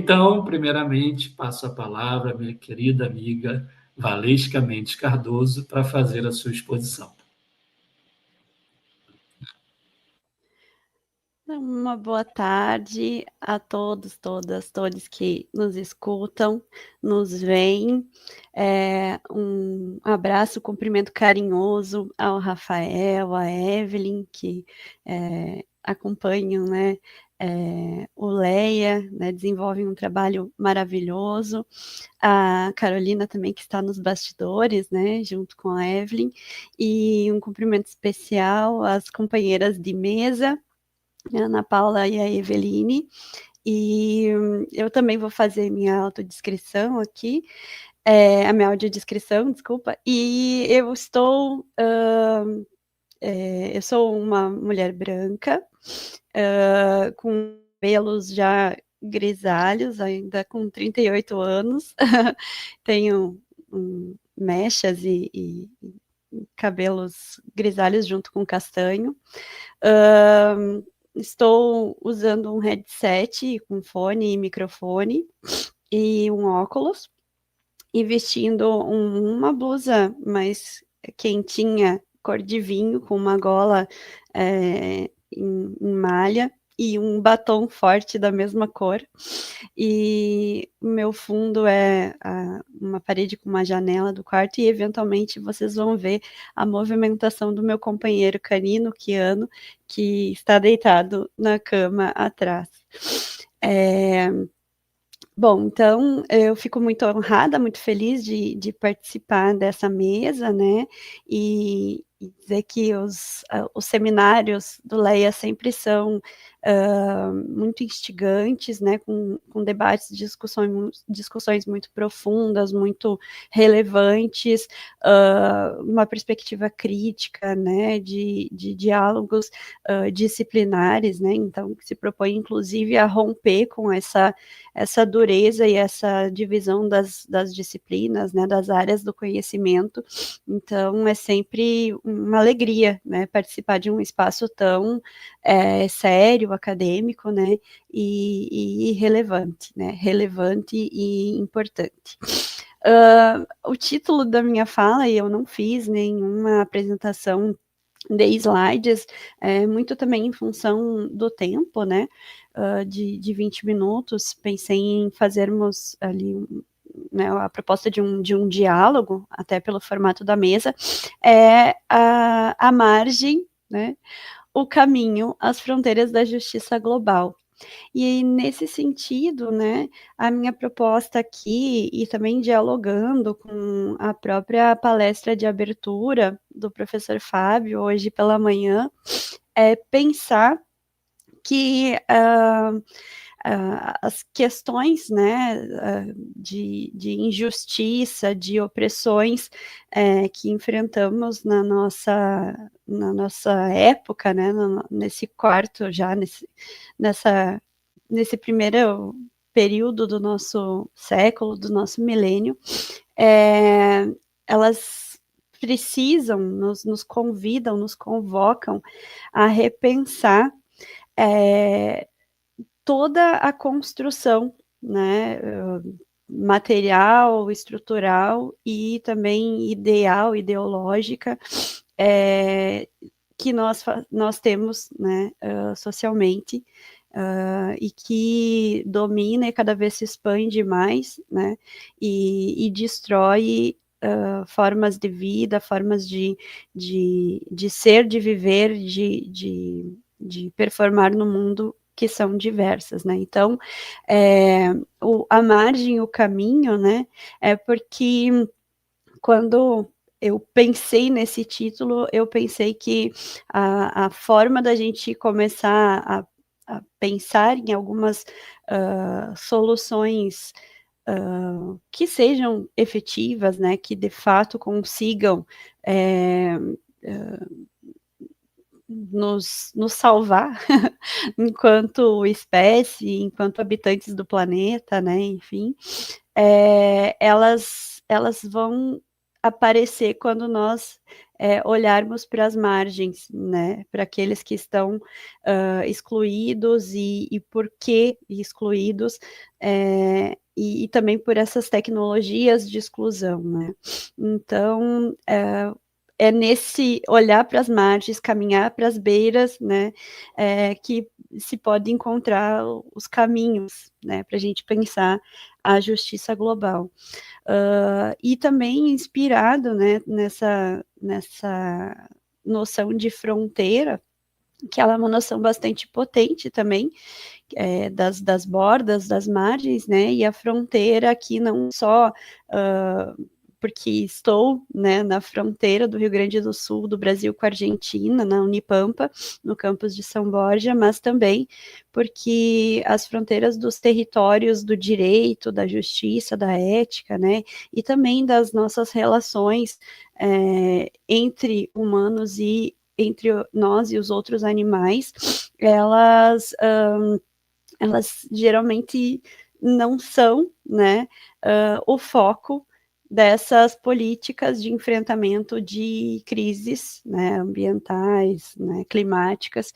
Então, primeiramente, passo a palavra à minha querida amiga Valesca Mendes Cardoso para fazer a sua exposição. Uma boa tarde a todos, todas, todos que nos escutam, nos veem. Um abraço, cumprimento carinhoso ao Rafael, à Evelyn, que acompanham, né, o Leia, né, desenvolvem um trabalho maravilhoso. A Carolina também, que está nos bastidores, né, junto com a Evelyn. E um cumprimento especial às companheiras de mesa, a Ana Paula e a Eveline, e eu também vou fazer minha autodescrição aqui, a minha audiodescrição, desculpa, e eu estou, eu sou uma mulher branca, com cabelos já grisalhos, ainda com 38 anos, tenho mechas e cabelos grisalhos junto com castanho. Estou usando um headset com fone e microfone e um óculos, e vestindo uma blusa mais quentinha, cor de vinho, com uma gola em malha e um batom forte da mesma cor. E o meu fundo é uma parede com uma janela do quarto, e eventualmente vocês vão ver a movimentação do meu companheiro canino, Kiano, que está deitado na cama atrás. Bom, então eu fico muito honrada, muito feliz de participar dessa mesa, né? E dizer que os seminários do Leia sempre são muito instigantes, né? Com debates, discussões muito profundas, muito relevantes, uma perspectiva crítica, né? De diálogos disciplinares, né? Então, que se propõe, inclusive, a romper com essa dureza e essa divisão das disciplinas, né, das áreas do conhecimento. Então, é sempre uma alegria, né, participar de um espaço tão sério, acadêmico, né, e relevante, né, relevante e importante. O título da minha fala, e eu não fiz nenhuma apresentação de slides, muito também em função do tempo, né, de 20 minutos, pensei em fazermos ali, né, a proposta de um diálogo, até pelo formato da mesa, a margem, né, o caminho, as fronteiras da justiça global. E nesse sentido, né, a minha proposta aqui, e também dialogando com a própria palestra de abertura do professor Fábio, hoje pela manhã, é pensar que as questões, né, de injustiça, de opressões que enfrentamos na nossa época, né, nesse quarto já, nesse primeiro período do nosso século, do nosso milênio, elas precisam, nos convidam, nos convocam a repensar toda a construção, né, material, estrutural e também ideológica, que nós temos, né, socialmente, e que domina e cada vez se expande mais, né, e destrói formas de vida, formas de ser, de viver, de performar no mundo, que são diversas, né? Então, a margem, o caminho, né, é porque quando eu pensei nesse título, eu pensei que a forma da gente começar a pensar em algumas soluções que sejam efetivas, né, que de fato consigam nos salvar enquanto espécie, enquanto habitantes do planeta, né, enfim, elas vão aparecer quando nós olharmos para as margens, né, para aqueles que estão excluídos e por que excluídos, e também por essas tecnologias de exclusão, né? Então, nesse olhar para as margens, caminhar para as beiras, né, que se pode encontrar os caminhos, né, para a gente pensar a justiça global. E também inspirado, né, nessa noção de fronteira, que ela é uma noção bastante potente também, das bordas, das margens, né, e a fronteira aqui não só porque estou, né, na fronteira do Rio Grande do Sul, do Brasil com a Argentina, na Unipampa, no campus de São Borja, mas também porque as fronteiras dos territórios do direito, da justiça, da ética, né, e também das nossas relações entre humanos e entre nós e os outros animais, elas geralmente não são, né, o foco dessas políticas de enfrentamento de crises, né, ambientais, né, climáticas,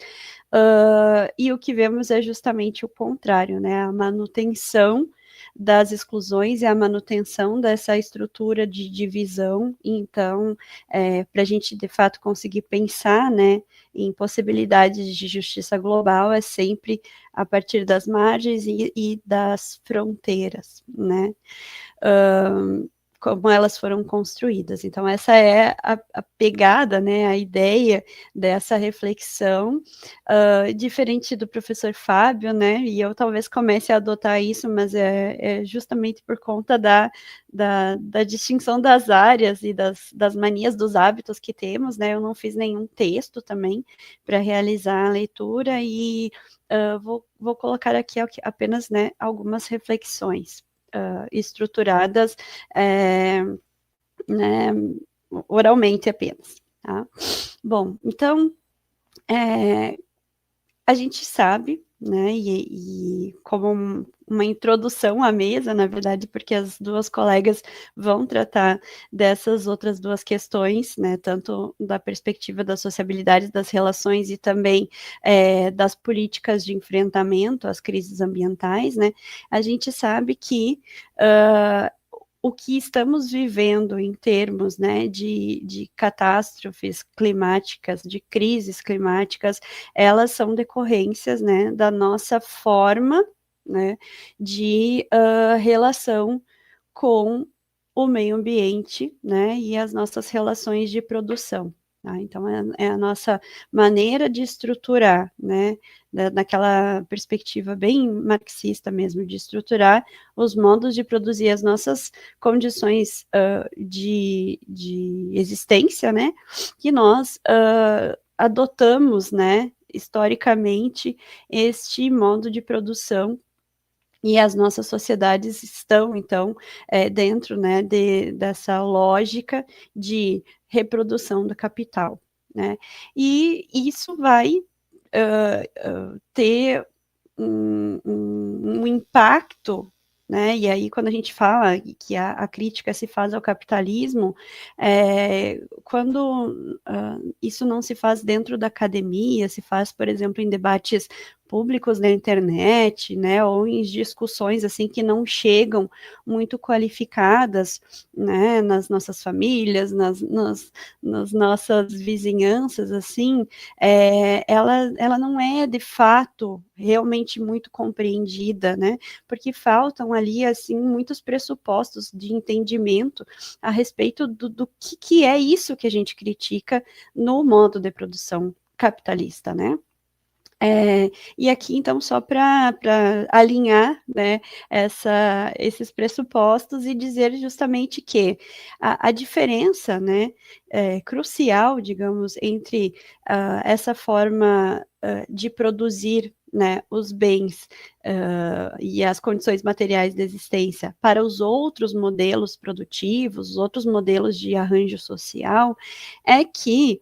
e o que vemos é justamente o contrário, né, a manutenção das exclusões e a manutenção dessa estrutura de divisão. Então, para a gente de fato conseguir pensar, né, em possibilidades de justiça global, é sempre a partir das margens e das fronteiras, né? Como elas foram construídas. Então, essa é a pegada, né, a ideia dessa reflexão, diferente do professor Fábio, né, e eu talvez comece a adotar isso, mas é justamente por conta da distinção das áreas e das manias, dos hábitos que temos, né, eu não fiz nenhum texto também para realizar a leitura e vou colocar aqui apenas, né, algumas reflexões estruturadas, né, oralmente apenas. Tá? Bom, então, a gente sabe, né, e como uma introdução à mesa, na verdade, porque as duas colegas vão tratar dessas outras duas questões, né, tanto da perspectiva da sociabilidade das relações e também das políticas de enfrentamento às crises ambientais, né, a gente sabe que o que estamos vivendo em termos, né, de catástrofes climáticas, de crises climáticas, elas são decorrências, né, da nossa forma, né, de relação com o meio ambiente, né, e as nossas relações de produção. Tá? Então, é a nossa maneira de estruturar, né, naquela perspectiva bem marxista mesmo, de estruturar os modos de produzir as nossas condições de existência, né, que nós adotamos, né, historicamente, este modo de produção e as nossas sociedades estão, então, dentro, né, dessa lógica de reprodução do capital, né? E isso vai ter um impacto, né? E aí, quando a gente fala que a crítica se faz ao capitalismo, quando isso não se faz dentro da academia, se faz, por exemplo, em debates públicos na internet, né, ou em discussões assim que não chegam muito qualificadas, né, nas nossas famílias, nas nossas vizinhanças, assim, ela não é de fato realmente muito compreendida, né, porque faltam ali assim muitos pressupostos de entendimento a respeito do que é isso que a gente critica no modo de produção capitalista, né? E aqui, então, só para alinhar, né, esses pressupostos e dizer justamente que a diferença, né, crucial, digamos, entre essa forma de produzir, né, os bens e as condições materiais de existência para os outros modelos produtivos, os outros modelos de arranjo social, é que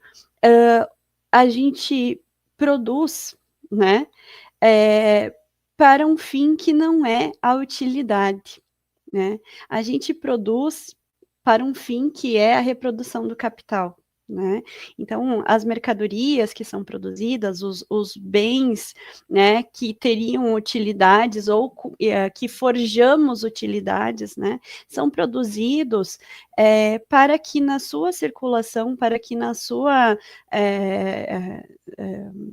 a gente produz, né, para um fim que não é a utilidade, né? A gente produz para um fim que é a reprodução do capital, né? Então, as mercadorias que são produzidas, os bens, né, que teriam utilidades ou que forjamos utilidades, né, são produzidos para que na sua circulação, para que na sua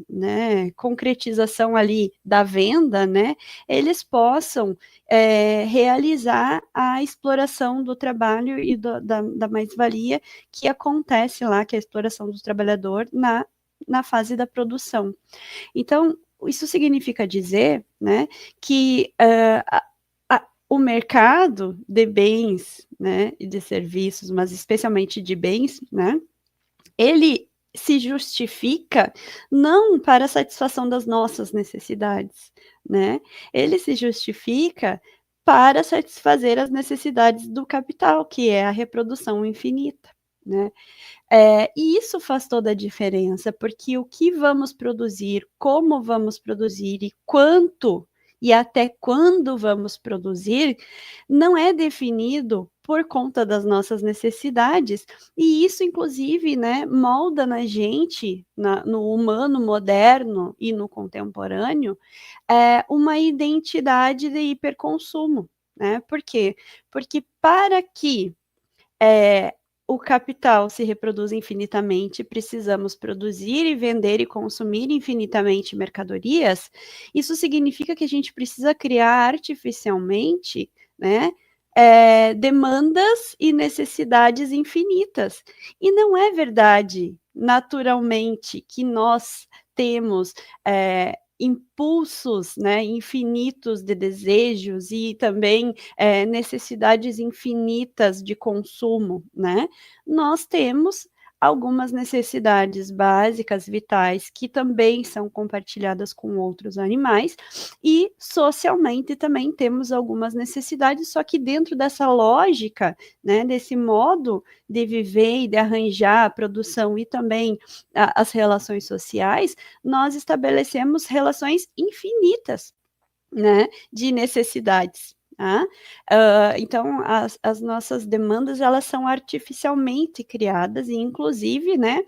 né, concretização ali da venda, né, eles possam realizar a exploração do trabalho e da mais-valia que acontece lá, que é a exploração do trabalhador na fase da produção. Então, isso significa dizer, né, que o mercado de bens, né, e de serviços, mas especialmente de bens, né, ele se justifica não para a satisfação das nossas necessidades, né? Ele se justifica para satisfazer as necessidades do capital, que é a reprodução infinita, né? E isso faz toda a diferença, porque o que vamos produzir, como vamos produzir e quanto e até quando vamos produzir, não é definido por conta das nossas necessidades, e isso, inclusive, né, molda na gente, no humano moderno e no contemporâneo, uma identidade de hiperconsumo, né? Por quê? Porque para que o capital se reproduz infinitamente, precisamos produzir e vender e consumir infinitamente mercadorias, isso significa que a gente precisa criar artificialmente, né, demandas e necessidades infinitas. E não é verdade, naturalmente, que nós temos impulsos, né, infinitos de desejos e também necessidades infinitas de consumo, né? Nós temos algumas necessidades básicas, vitais, que também são compartilhadas com outros animais, e socialmente também temos algumas necessidades, só que dentro dessa lógica, né, desse modo de viver e de arranjar a produção e também as relações sociais, nós estabelecemos relações infinitas, né, de necessidades. Tá? Então, as nossas demandas, elas são artificialmente criadas, e inclusive, né,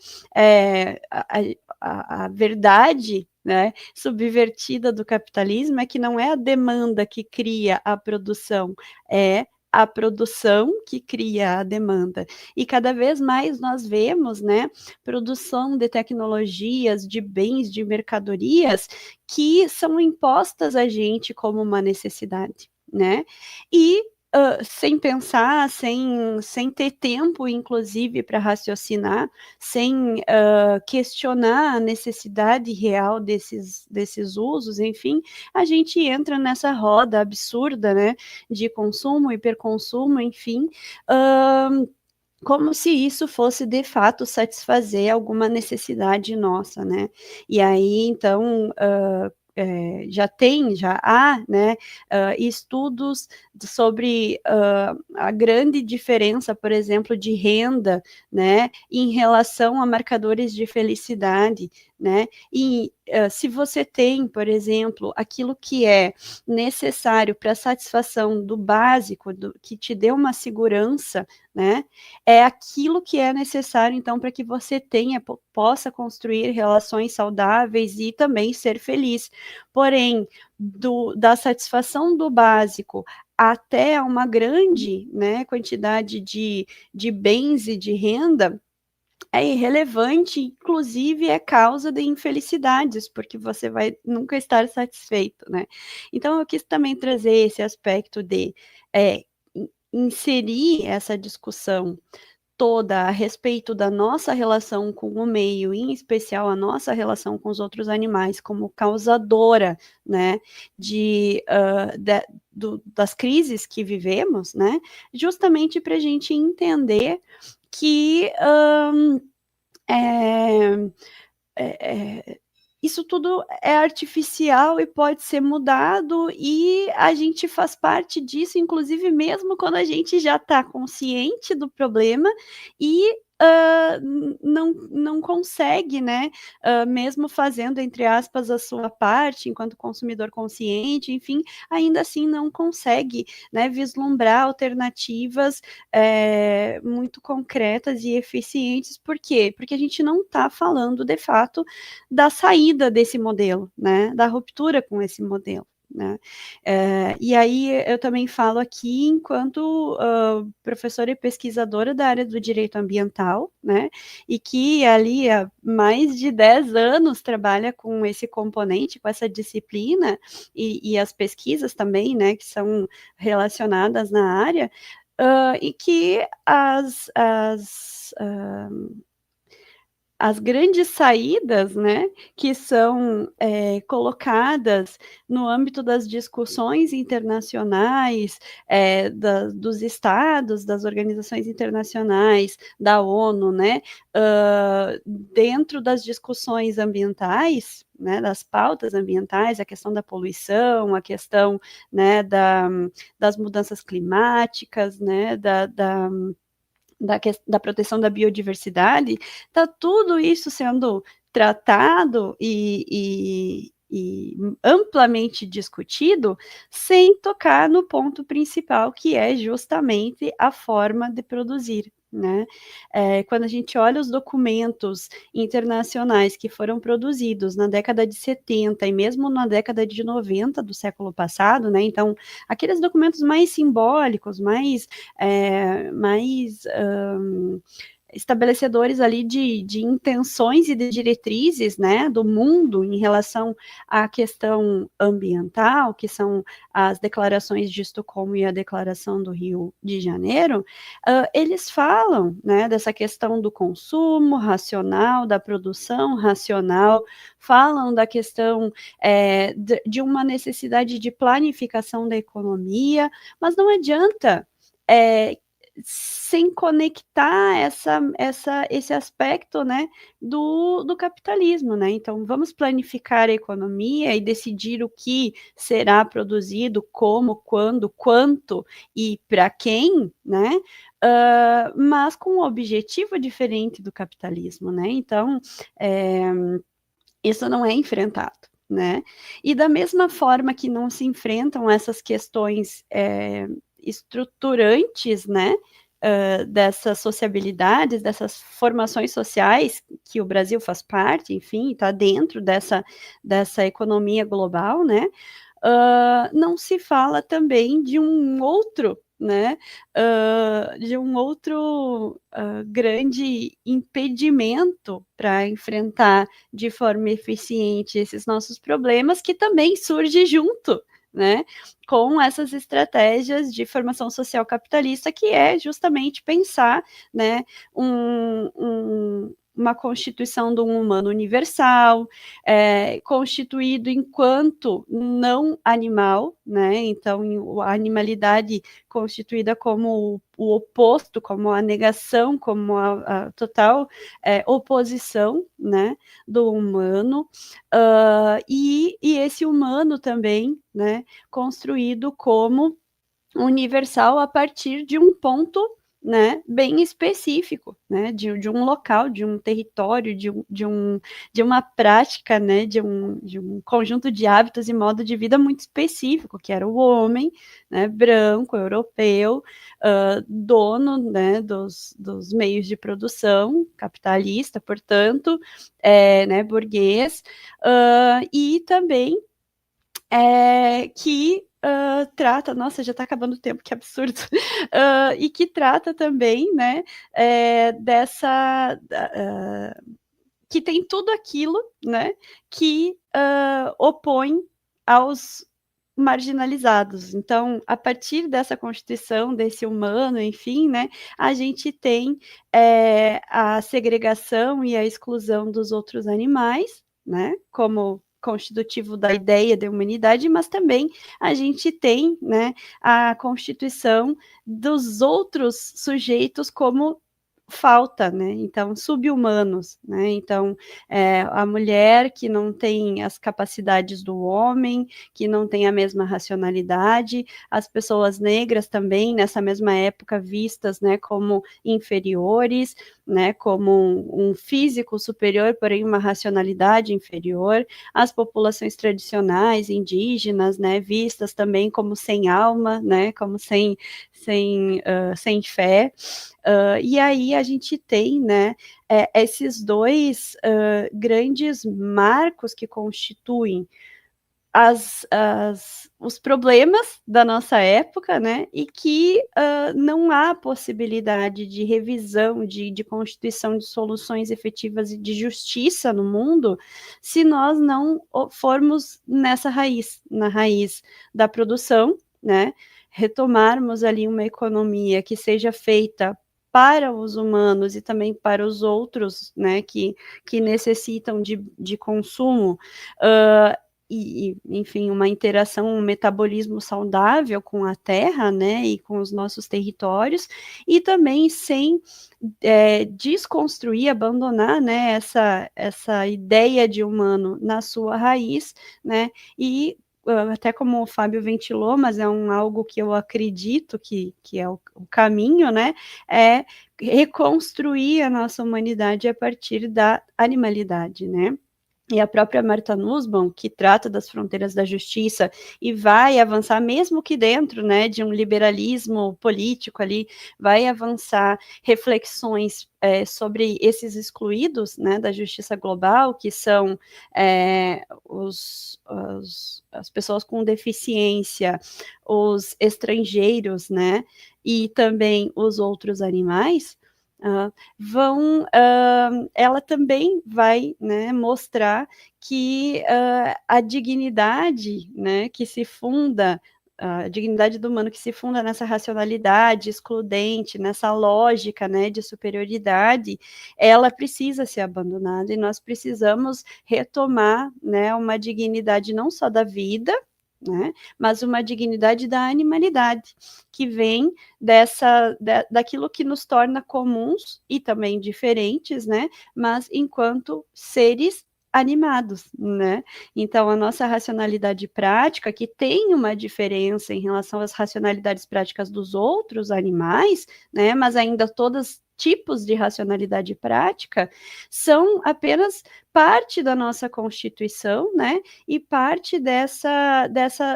a verdade, né, subvertida do capitalismo é que não é a demanda que cria a produção, é a produção que cria a demanda. E cada vez mais nós vemos, né, produção de tecnologias, de bens, de mercadorias que são impostas a gente como uma necessidade, né? E sem pensar, sem ter tempo, inclusive, para raciocinar, sem questionar a necessidade real desses usos, enfim, a gente entra nessa roda absurda, né, de consumo, hiperconsumo, enfim, como se isso fosse de fato satisfazer alguma necessidade nossa, né? E aí, então, já há, né, estudos sobre a grande diferença, por exemplo, de renda, né, em relação a marcadores de felicidade, né? E se você tem, por exemplo, aquilo que é necessário para a satisfação do básico, que te dê uma segurança, né? É aquilo que é necessário, então, para que você possa construir relações saudáveis e também ser feliz. Porém, da satisfação do básico até uma grande, né, quantidade de bens e de renda, é irrelevante, inclusive é causa de infelicidades, porque você vai nunca estar satisfeito, né? Então, eu quis também trazer esse aspecto de inserir essa discussão toda a respeito da nossa relação com o meio, em especial a nossa relação com os outros animais, como causadora, né, das crises que vivemos, né, justamente para a gente entender que isso tudo é artificial e pode ser mudado, e a gente faz parte disso, inclusive mesmo quando a gente já está consciente do problema e não consegue, né, mesmo fazendo, entre aspas, a sua parte, enquanto consumidor consciente, enfim, ainda assim não consegue, né, vislumbrar alternativas muito concretas e eficientes. Por quê? Porque a gente não está falando, de fato, da saída desse modelo, né, da ruptura com esse modelo. Né? E aí eu também falo aqui enquanto professora e pesquisadora da área do direito ambiental, né? E que ali há mais de 10 anos trabalha com esse componente, com essa disciplina, e as pesquisas também, né, que são relacionadas na área, e que as grandes saídas, né, que são colocadas no âmbito das discussões internacionais, dos estados, das organizações internacionais, da ONU, né, dentro das discussões ambientais, né, das pautas ambientais, a questão da poluição, a questão, né, das mudanças climáticas, né, da proteção da biodiversidade, está tudo isso sendo tratado e amplamente discutido, sem tocar no ponto principal, que é justamente a forma de produzir. Né? Quando a gente olha os documentos internacionais que foram produzidos na década de 70 e mesmo na década de 90 do século passado, né? Então, aqueles documentos mais simbólicos, mais estabelecedores ali de intenções e de diretrizes, né, do mundo em relação à questão ambiental, que são as declarações de Estocolmo e a Declaração do Rio de Janeiro, eles falam, né, dessa questão do consumo racional, da produção racional, falam da questão de uma necessidade de planificação da economia, mas não adianta sem conectar esse aspecto, né, do capitalismo, né? Então, vamos planificar a economia e decidir o que será produzido, como, quando, quanto e para quem, né? Mas com um objetivo diferente do capitalismo, né? Então, isso não é enfrentado. Né? E da mesma forma que não se enfrentam essas questões estruturantes, né, dessas sociabilidades, dessas formações sociais que o Brasil faz parte, enfim, está dentro dessa economia global, né, não se fala também de um outro, né, de um outro grande impedimento para enfrentar de forma eficiente esses nossos problemas, que também surge junto, né, com essas estratégias de formação social capitalista, que é justamente pensar, né, uma constituição de um humano universal, constituído enquanto não animal, né? Então, a animalidade constituída como o oposto, como a negação, como a total oposição, né, do humano, e esse humano também, né, construído como universal a partir de um ponto, né, bem específico, né, de um local, de um território, de uma prática, né, de um conjunto de hábitos e modo de vida muito específico, que era o homem, né, branco, europeu, dono, né, dos meios de produção, capitalista, portanto, né, burguês, e também que trata, nossa, já está acabando o tempo, que absurdo, e que trata também, né, que tem tudo aquilo, né, que opõe aos marginalizados. Então, a partir dessa constituição, desse humano, enfim, né, a gente tem a segregação e a exclusão dos outros animais, né, como constitutivo da ideia de humanidade, mas também a gente tem, né, a constituição dos outros sujeitos como falta, né? Então, sub-humanos, né? Então, a mulher que não tem as capacidades do homem, que não tem a mesma racionalidade, as pessoas negras também, nessa mesma época, vistas, né, como inferiores, né, como um físico superior, porém uma racionalidade inferior, as populações tradicionais, indígenas, né, vistas também como sem alma, né, como sem fé, e aí a gente tem, né, esses dois grandes marcos que constituem os problemas da nossa época, né, e que não há possibilidade de revisão, de constituição de soluções efetivas e de justiça no mundo, se nós não formos nessa raiz, na raiz da produção, né, retomarmos ali uma economia que seja feita para os humanos e também para os outros, né, que necessitam de consumo, enfim, uma interação, um metabolismo saudável com a terra, né, e com os nossos territórios, e também sem desconstruir, abandonar, né, essa ideia de humano na sua raiz, né, e até como o Fábio ventilou, mas é algo que eu acredito que é o caminho, né, é reconstruir a nossa humanidade a partir da animalidade, né. E a própria Martha Nussbaum, que trata das fronteiras da justiça e vai avançar, mesmo que dentro, né, de um liberalismo político ali, vai avançar reflexões sobre esses excluídos, né, da justiça global, que são as pessoas com deficiência, os estrangeiros, né, e também os outros animais. Ela também vai, né, mostrar que a dignidade, né, que se funda, a dignidade do humano que se funda nessa racionalidade excludente, nessa lógica, né, de superioridade, ela precisa ser abandonada e nós precisamos retomar, né, uma dignidade não só da vida, né, mas uma dignidade da animalidade, que vem daquilo que nos torna comuns e também diferentes, né, mas enquanto seres animados, né? Então, a nossa racionalidade prática, que tem uma diferença em relação às racionalidades práticas dos outros animais, né, mas ainda todas tipos de racionalidade prática, são apenas parte da nossa constituição, né, e parte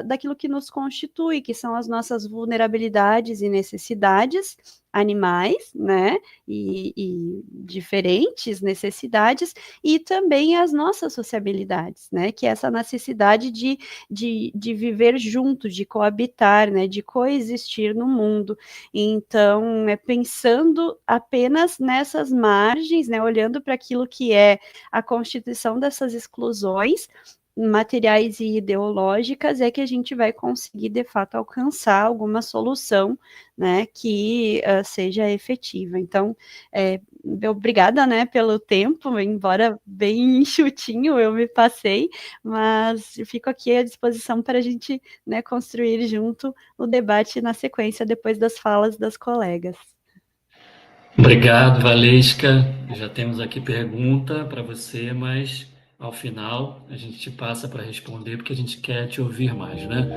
daquilo que nos constitui, que são as nossas vulnerabilidades e necessidades animais, né, e diferentes necessidades, e também as nossas sociabilidades, né, que é essa necessidade de viver juntos, de coabitar, né, de coexistir no mundo. Então, pensando apenas nessas margens, né, olhando para aquilo que é a constituição dessas exclusões materiais e ideológicas, é que a gente vai conseguir, de fato, alcançar alguma solução, né, que seja efetiva. Então, obrigada, né, pelo tempo, embora bem enxutinho eu me passei, mas eu fico aqui à disposição para a gente, né, construir junto o debate na sequência, depois das falas das colegas. Obrigado, Valesca. Já temos aqui pergunta para você, mas ao final a gente te passa para responder, porque a gente quer te ouvir mais, né?